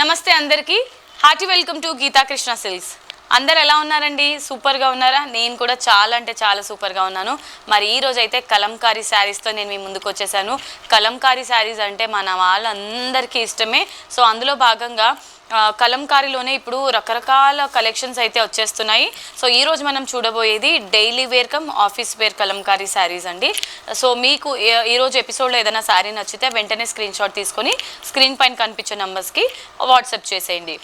నమస్తే అందరికీ hearty welcome to Geetha Krishna silks. అందరు ఎలా ఉన్నారండి? సూపర్గా ఉన్నారా? నేను కూడా చాలా అంటే చాలా సూపర్గా ఉన్నాను. మరి ఈ రోజు అయితే కలంకారీ శారీస్తో నేను మీ ముందుకు వచ్చేసాను. కలంకారీ శారీస్ అంటే మన వాళ్ళందరికీ ఇష్టమే. సో అందులో భాగంగా కలంకారీలోనే ఇప్పుడు రకరకాల కలెక్షన్స్ అయితే వచ్చేస్తున్నాయి. సో ఈరోజు మనం చూడబోయేది daily wear cum office wear Kalamkari saris అండి. సో మీకు ఈరోజు ఎపిసోడ్లో ఏదైనా శారీ నచ్చితే వెంటనే స్క్రీన్ షాట్ తీసుకొని స్క్రీన్ పైన కనిపించే నెంబర్స్కి వాట్సాప్ చేసేయండి.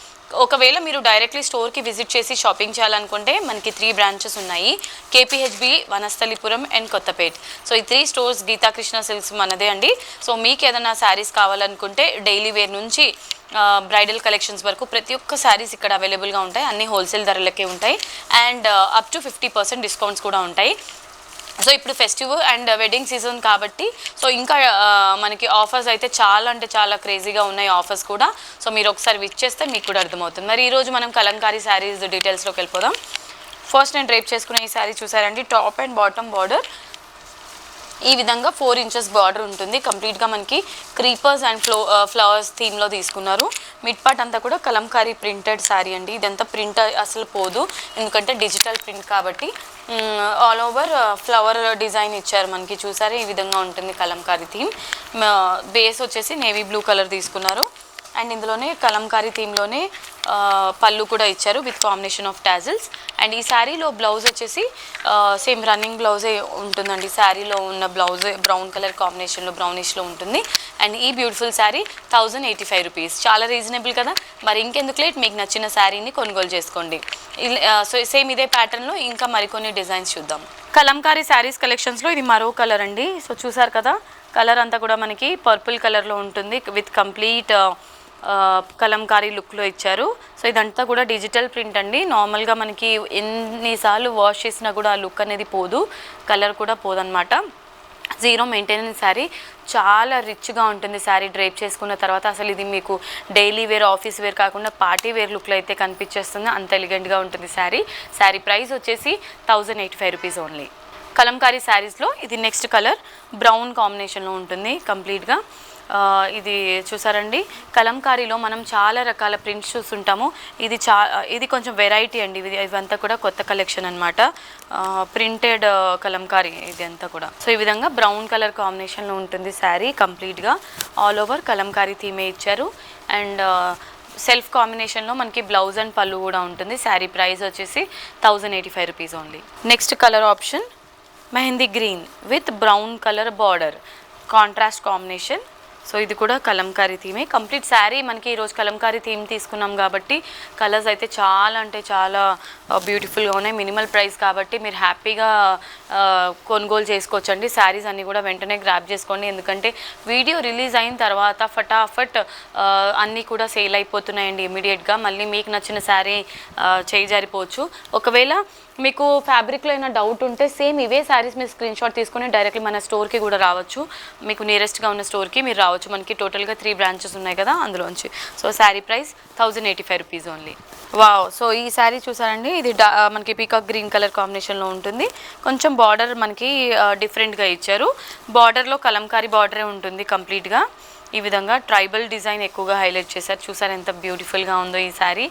ఒకవేళ మీరు డైరెక్ట్లీ స్టోర్కి విజిట్ చేసి షాపింగ్ చేయాలనుకుంటే మనకి 3 బ్రాంచెస్ ఉన్నాయి. KPHB, Vanasthalipuram and Kothapet. So ఈ 3 స్టోర్స్ గీతా కృష్ణ సిల్క్స్ మనదే అండి. సో మీకు ఏదైనా శారీస్ కావాలనుకుంటే డైలీ వేర్ నుంచి బ్రైడల్ కలెక్షన్స్ వరకు ప్రతి ఒక్క శారీస్ ఇక్కడ అవైలబుల్గా ఉంటాయి. అన్ని హోల్సేల్ ధరలకే ఉంటాయి అండ్ అప్ టు 50% డిస్కౌంట్స్ కూడా ఉంటాయి. సో ఇప్పుడు ఫెస్టివ్ అండ్ వెడ్డింగ్ సీజన్ కాబట్టి సో ఇంకా మనకి ఆఫర్స్ అయితే చాలా అంటే చాలా క్రేజీగా ఉన్నాయి ఆఫర్స్ కూడా. సో మీరు ఒకసారి విచ్ చేస్తే మీకు కూడా అర్థమవుతుంది. మరి ఈరోజు మనం కలంకారీ శారీస్ డీటెయిల్స్లోకి వెళ్ళిపోదాం. ఫస్ట్ నేను డ్రేప్ చేసుకున్న ఈ శారీ చూసారండి, టాప్ అండ్ బాటమ్ బార్డర్ ఈ విధంగా 4 ఇంచెస్ బార్డర్ ఉంటుంది. కంప్లీట్గా మనకి క్రీపర్స్ అండ్ ఫ్లవర్స్ థీమ్లో తీసుకున్నారు. మిడ్ పార్ట్ అంతా కూడా కలంకారీ ప్రింటెడ్ శారీ అండి. ఇదంతా ప్రింట్ అసలు పోదు, ఎందుకంటే డిజిటల్ ప్రింట్ కాబట్టి. ఆల్ ఓవర్ ఫ్లవర్ డిజైన్ ఇచ్చారు మనకి, చూసారే ఈ విధంగా ఉంటుంది కలంకారీ థీమ్. బేస్ వచ్చేసి నేవీ బ్లూ కలర్ తీసుకున్నారు అండ్ ఇందులోనే కలంకారీ థీమ్లోనే పళ్ళు కూడా ఇచ్చారు with combination of tassels. And ఈ శారీలో బ్లౌజ్ వచ్చేసి సేమ్ రన్నింగ్ బ్లౌజే ఉంటుందండి. శారీలో ఉన్న బ్లౌజే బ్రౌన్ కలర్ కాంబినేషన్లో బ్రౌనిష్లో ఉంటుంది. అండ్ ఈ బ్యూటిఫుల్ శారీ 1085 రూపీస్, చాలా రీజనబుల్ కదా. మరి ఇంకెందుకు లేట్, మీకు నచ్చిన శారీని కొనుగోలు చేసుకోండి. సో సేమ్ ఇదే ప్యాటర్న్లో ఇంకా మరికొన్ని డిజైన్స్ చూద్దాం. కలంకారీ శారీస్ కలెక్షన్స్లో ఇది మరో కలర్ అండి. సో చూసారు కదా, కలర్ అంతా కూడా మనకి పర్పుల్ కలర్లో ఉంటుంది విత్ కంప్లీట్ కలంకారీ లుక్లో ఇచ్చారు. సో ఇదంతా కూడా డిజిటల్ ప్రింట్ అండి. నార్మల్గా మనకి ఎన్నిసార్లు వాష్ చేసినా కూడా ఆ లుక్ అనేది పోదు, కలర్ కూడా పోదన్నమాట. జీరో మెయింటెనెన్స్ శారీ, చాలా రిచ్గా ఉంటుంది శారీ డ్రైప్ చేసుకున్న తర్వాత. అసలు ఇది మీకు డైలీ వేర్ ఆఫీస్ వేర్ కాకుండా పార్టీ వేర్ లుక్లో అయితే కనిపించేస్తుంది, అంత ఎలిగెంట్గా ఉంటుంది శారీ. శారీ ప్రైస్ వచ్చేసి 1085 రూపీస్ ఓన్లీ. కలంకారీ శారీస్లో ఇది నెక్స్ట్ కలర్ బ్రౌన్ కాంబినేషన్లో ఉంటుంది కంప్లీట్గా. ఇది చూసారండి, కలంకారీలో మనం చాలా రకాల ప్రింట్స్ చూస్తుంటాము. ఇది కొంచెం వెరైటీ అండి. ఇవంతా కూడా కొత్త కలెక్షన్ అనమాట. ప్రింటెడ్ కలంకారీ ఇది అంతా కూడా. సో ఈ విధంగా బ్రౌన్ కలర్ కాంబినేషన్లో ఉంటుంది శారీ కంప్లీట్గా. ఆల్ ఓవర్ కలంకారీ థీమే ఇచ్చారు అండ్ సెల్ఫ్ కాంబినేషన్లో మనకి బ్లౌజ్ అండ్ పళ్ళు కూడా ఉంటుంది. శారీ ప్రైస్ వచ్చేసి 1085 rupees only. Next colour option mehndi green with brown colour border, contrast combination. So ఇది కూడా కలంకారీ థీమే. కంప్లీట్ శారీ మనకి ఈరోజు కలంకారీ థీమ్ తీసుకున్నాం కాబట్టి కలర్స్ అయితే చాలా అంటే చాలా బ్యూటిఫుల్గా ఉన్నాయి. మినిమల్ ప్రైస్ కాబట్టి మీరు హ్యాపీగా కొనుగోలు చేసుకోవచ్చండి. శారీస్ అన్నీ కూడా వెంటనే గ్రాప్ చేసుకోండి, ఎందుకంటే వీడియో రిలీజ్ అయిన తర్వాత ఫటాఫట్ అన్నీ కూడా సేల్ అయిపోతున్నాయండి ఇమీడియట్గా. మళ్ళీ మీకు నచ్చిన శారీ చేయి జారిపోవచ్చు. ఒకవేళ మీకు ఫ్యాబ్రిక్లో అయినా డౌట్ ఉంటే సేమ్ ఇవే శారీస్ మీరు స్క్రీన్ షాట్ తీసుకుని డైరెక్ట్లీ మన స్టోర్కి కూడా రావచ్చు. మీకు నియరెస్ట్గా ఉన్న స్టోర్కి మీరు రావచ్చు. మనకి టోటల్గా 3 బ్రాంచెస్ ఉన్నాయి కదా అందులోంచి. So sari price 1085 rupees only. Wow, so ఈ శారీ చూసారండి, ఇది మనకి పీకాక్ గ్రీన్ కలర్ కాంబినేషన్లో ఉంటుంది. కొంచెం బార్డర్ మనకి డిఫరెంట్గా ఇచ్చారు. బార్డర్లో కలంకారీ బార్డరే ఉంటుంది కంప్లీట్గా. ఈ విధంగా ట్రైబల్ డిజైన్ ఎక్కువగా హైలైట్ చేశారు. చూసారు ఎంత బ్యూటిఫుల్గా ఉందో ఈ శారీ.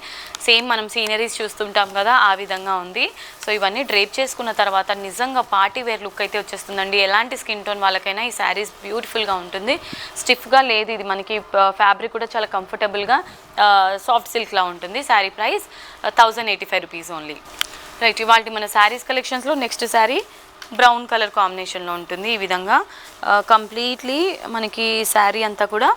సేమ్ మనం సీనరీస్ చూస్తుంటాం కదా ఆ విధంగా ఉంది. సో ఇవన్నీ డ్రేప్ చేసుకున్న తర్వాత నిజంగా పార్టీ వేర్ లుక్ అయితే వచ్చేస్తుందండి. ఎలాంటి స్కిన్ టోన్ వాళ్ళకైనా ఈ శారీస్ బ్యూటిఫుల్గా ఉంటుంది. స్టిఫ్గా లేదు, ఇది మనకి ఫ్యాబ్రిక్ కూడా చాలా కంఫర్టబుల్గా సాఫ్ట్ సిల్క్లా ఉంటుంది. Sari price 1085 rupees only. Right, ఇవాళ మన శారీస్ కలెక్షన్స్లో నెక్స్ట్ శారీ బ్రౌన్ కలర్ కాంబినేషన్లో ఉంటుంది. ఈ విధంగా కంప్లీట్లీ మనకి శారీ అంతా కూడా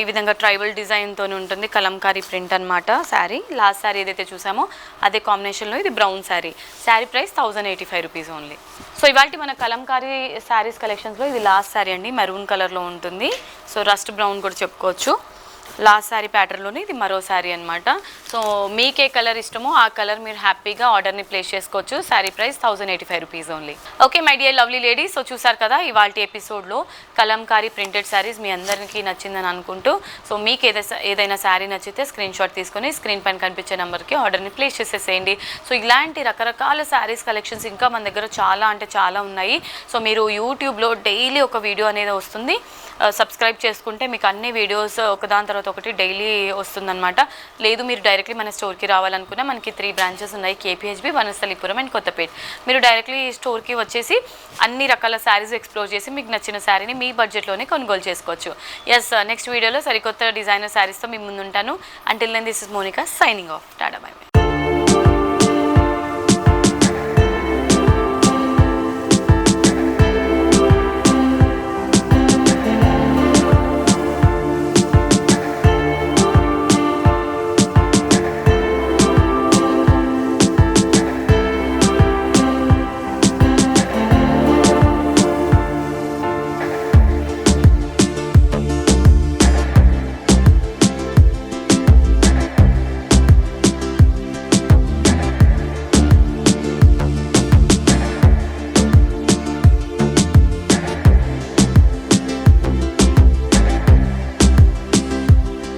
ఈ విధంగా ట్రైబల్ డిజైన్తో ఉంటుంది. కలంకారీ ప్రింట్ అనమాట శారీ. లాస్ట్ శారీ ఏదైతే చూసామో అదే కాంబినేషన్లో ఇది brown sari. Sari price 1085 rupees only. So ఇవాళ మన కలంకారీ శారీస్ కలెక్షన్స్లో ఇది లాస్ట్ శారీ అండి, మెరూన్ కలర్లో ఉంటుంది. సో రస్ట్ బ్రౌన్ కూడా చెప్పుకోవచ్చు. లాస్ట్ శారీ ప్యాటర్న్లోనే ఇది మరో శారీ అనమాట. సో మీకే కలర్ ఇష్టమో ఆ కలర్ మీరు హ్యాపీగా ఆర్డర్ని ప్లేస్ చేసుకోవచ్చు. Sari price 1085 rupees only. Okay my dear lovely ladies, so చూసారు కదా ఇవాళ ఎపిసోడ్లో కలంకారీ ప్రింటెడ్ శారీస్ మీ అందరికీ నచ్చిందని అనుకుంటూ, సో మీకు ఏదైనా శారీ నచ్చితే స్క్రీన్ షాట్ తీసుకొని స్క్రీన్ పైన కనిపించే నెంబర్కి ఆర్డర్ని ప్లేస్ చేసేసేయండి. సో ఇలాంటి రకరకాల శారీస్ కలెక్షన్స్ ఇంకా మన దగ్గర చాలా అంటే చాలా ఉన్నాయి. సో మీరు యూట్యూబ్లో డైలీ ఒక వీడియో అనేది వస్తుంది, సబ్స్క్రైబ్ చేసుకుంటే మీకు అన్ని వీడియోస్ ఒకదాని తర్వాత తర్వాత ఒకటి డైలీ వస్తుందన్నమాట. లేదు మీరు డైరెక్ట్లీ మన స్టోర్కి రావాలనుకున్నా మనకి 3 బ్రాంచెస్ ఉన్నాయి, కేపీహెచ్బి, వనస్థలిపురం అండ్ కొత్తపేట. మీరు డైరెక్ట్లీ స్టోర్కి వచ్చేసి అన్ని రకాల శారీస్ ఎక్స్ప్లోర్ చేసి మీకు నచ్చిన శారీని మీ బడ్జెట్లోనే కొనుగోలు చేసుకోవచ్చు. ఎస్, నెక్స్ట్ వీడియోలో సరికొత్త డిజైనర్ శారీస్తో మీ ముందు ఉంటాను. Until then this is Monica signing off. Tata bye by.